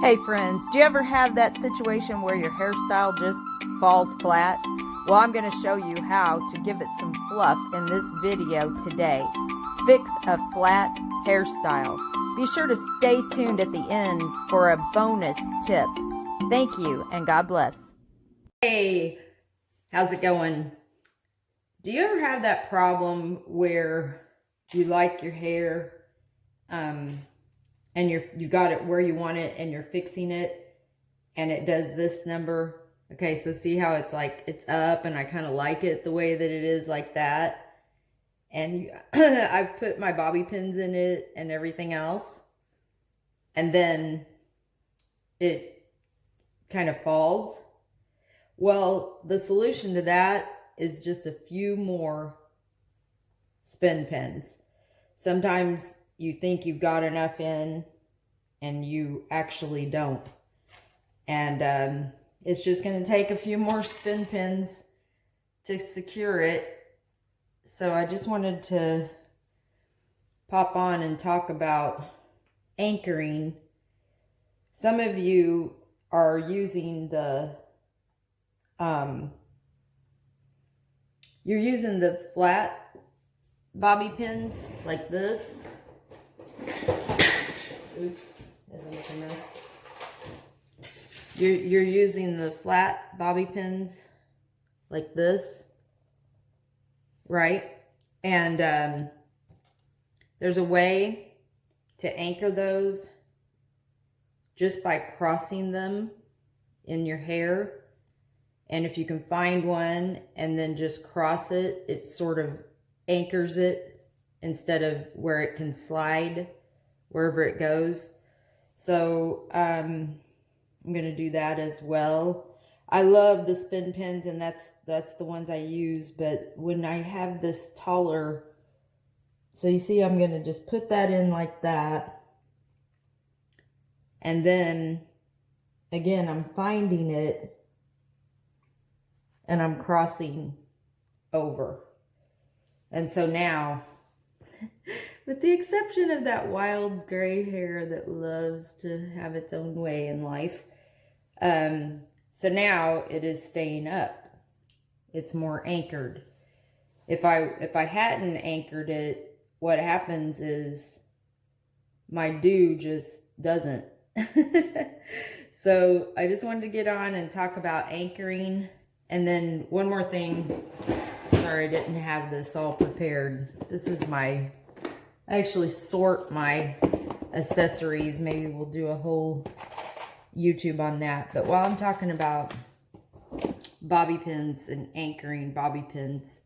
Hey friends, do you ever have that situation where your hairstyle just falls flat? Well, I'm going to show you how to give it some fluff in this video today. Fix a flat hairstyle. Be sure to stay tuned at the end for a bonus tip. Thank you and God bless. Hey, how's it going? Do you ever have that problem where you like your hair and you got it where you want it and you're fixing it and it does this number? Okay, so see how it's like it's up, and I kind of like it the way that it is like that. And I've put my bobby pins in it and everything else, and then it kind of falls. Well, the solution to that is just a few more spin pins. Sometimes you think you've got enough in and you actually don't. And it's just going to take a few more spin pins to secure it. So I just wanted to pop on and talk about anchoring. Some of you are using the you're using the flat bobby pins like this. Oops, as I make a mess. You're using the flat bobby pins like this, right? And there's a way to anchor those just by crossing them in your hair. And if you can find one and then just cross it, it sort of anchors it instead of where it can slide wherever it goes. So I'm going to do that as well. I love the spin pins, and that's the ones I use. But when I have this taller, so you see I'm going to just put that in like that. And then again, I'm finding it and I'm crossing over. And so now, with the exception of that wild gray hair that loves to have its own way in life, so now it is staying up. It's more anchored. If I hadn't anchored it, what happens is my do just doesn't. So I just wanted to get on and talk about anchoring. And then one more thing. Sorry, I didn't have this all prepared. This is I actually sort my accessories. Maybe we'll do a whole YouTube on that. But while I'm talking about bobby pins and anchoring bobby pins,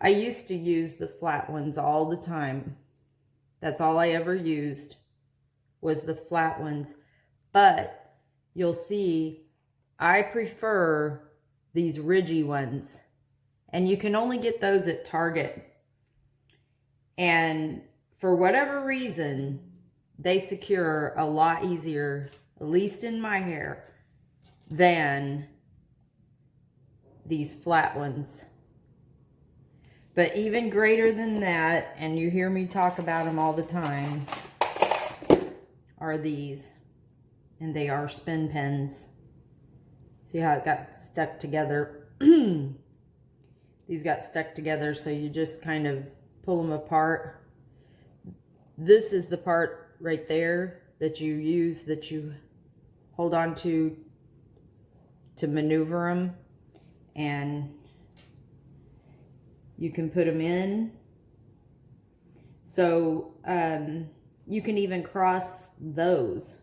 I used to use the flat ones all the time. That's all I ever used was the flat ones. But you'll see I prefer these ridgy ones. And you can only get those at Target. And for whatever reason, they secure a lot easier, at least in my hair, than these flat ones. But even greater than that, and you hear me talk about them all the time, are these. And they are spin pins. See how it got stuck together? These got stuck together, so you just kind of pull them apart. This is the part right there that you use, that you hold on to maneuver them. And you can put them in. So you can even cross those.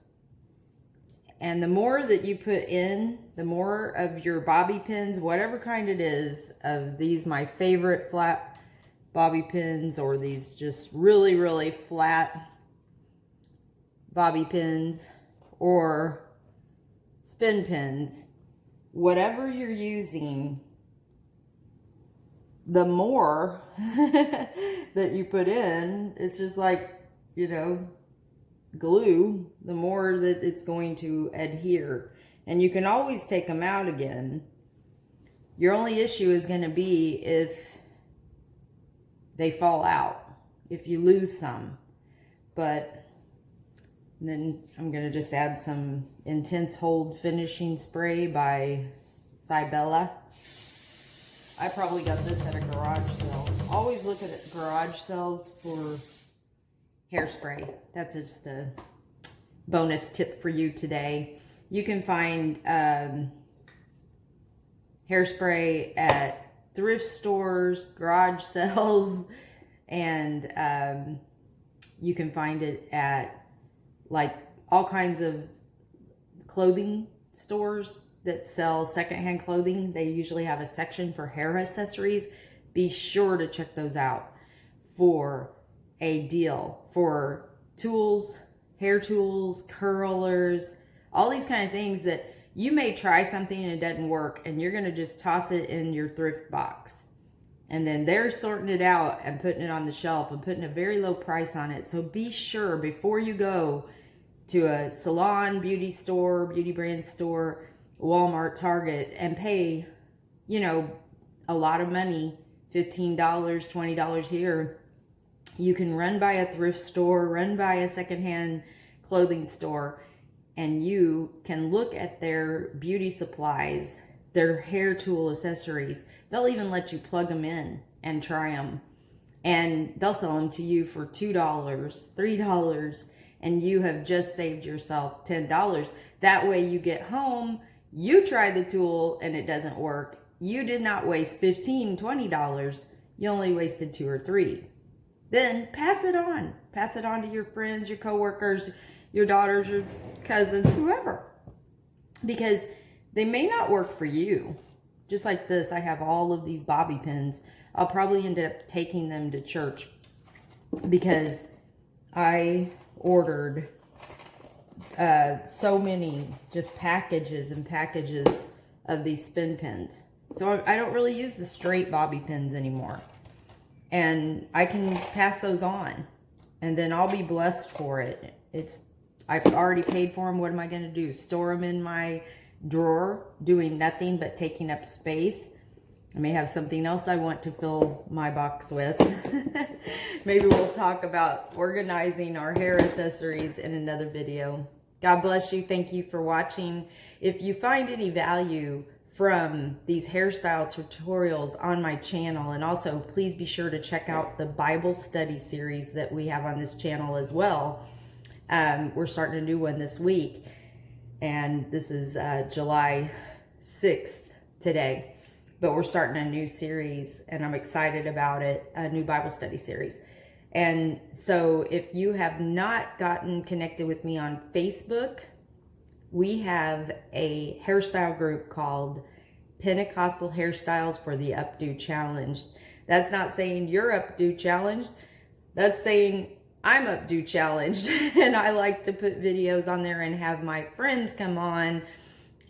And the more that you put in, the more of your bobby pins, whatever kind it is, of these, my favorite flat bobby pins, or these just really, really flat bobby pins, or spin pins, whatever you're using, the more that you put in, it's just like, you know, glue, the more that it's going to adhere. And you can always take them out again. Your only issue is going to be if they fall out, if you lose some. But And then I'm going to just add some Intense Hold Finishing Spray by Cybella. I probably got this at a garage sale. Always look at garage sales for hairspray. That's just a bonus tip for you today. You can find hairspray at thrift stores, garage sales, and you can find it at like all kinds of clothing stores that sell secondhand clothing. They usually have a section for hair accessories. Be sure to check those out for a deal for tools, hair tools, curlers, all these kind of things that you may try something and it doesn't work, and you're going to just toss it in your thrift box. And then they're sorting it out and putting it on the shelf and putting a very low price on it. So be sure before you go to a salon, beauty store, beauty brand store, Walmart, Target, and pay, you know, a lot of money, $15, $20 here. You can run by a thrift store, run by a secondhand clothing store, and you can look at their beauty supplies, their hair tool accessories. They'll even let you plug them in and try them. And they'll sell them to you for $2, $3, and you have just saved yourself $10. That way you get home, you try the tool and it doesn't work. You did not waste $15, $20. You only wasted $2 or $3. Then pass it on. Pass it on to your friends, your coworkers, your daughters, your cousins, whoever. Because they may not work for you. Just like this, I have all of these bobby pins. I'll probably end up taking them to church because I ordered so many just packages and packages of these spin pins. So I don't really use the straight bobby pins anymore. And I can pass those on. And then I'll be blessed for it. I've already paid for them. What am I going to do? Store them in my drawer, doing nothing but taking up space. I may have something else I want to fill my box with. Maybe we'll talk about organizing our hair accessories in another video. God bless you. Thank you for watching. If you find any value from these hairstyle tutorials on my channel, and also please be sure to check out the Bible study series that we have on this channel as well. We're starting a new one this week, and this is July 6th today. But we're starting a new series, and I'm excited about it, a new Bible study series. And so if you have not gotten connected with me on Facebook, we have a hairstyle group called Pentecostal Hairstyles for the Updo Challenged. That's not saying you're updo challenged. That's saying I'm updo challenged. And I like to put videos on there and have my friends come on,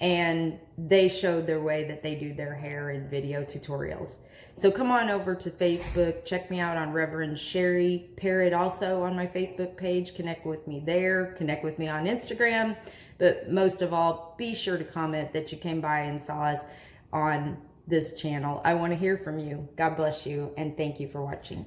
and they showed their way that they do their hair in video tutorials. So come on over to Facebook. Check me out on Reverend Sherry Parrott also on my Facebook page. Connect with me there. Connect with me on Instagram. But most of all, be sure to comment that you came by and saw us on this channel. I want to hear from you. God bless you, and thank you for watching.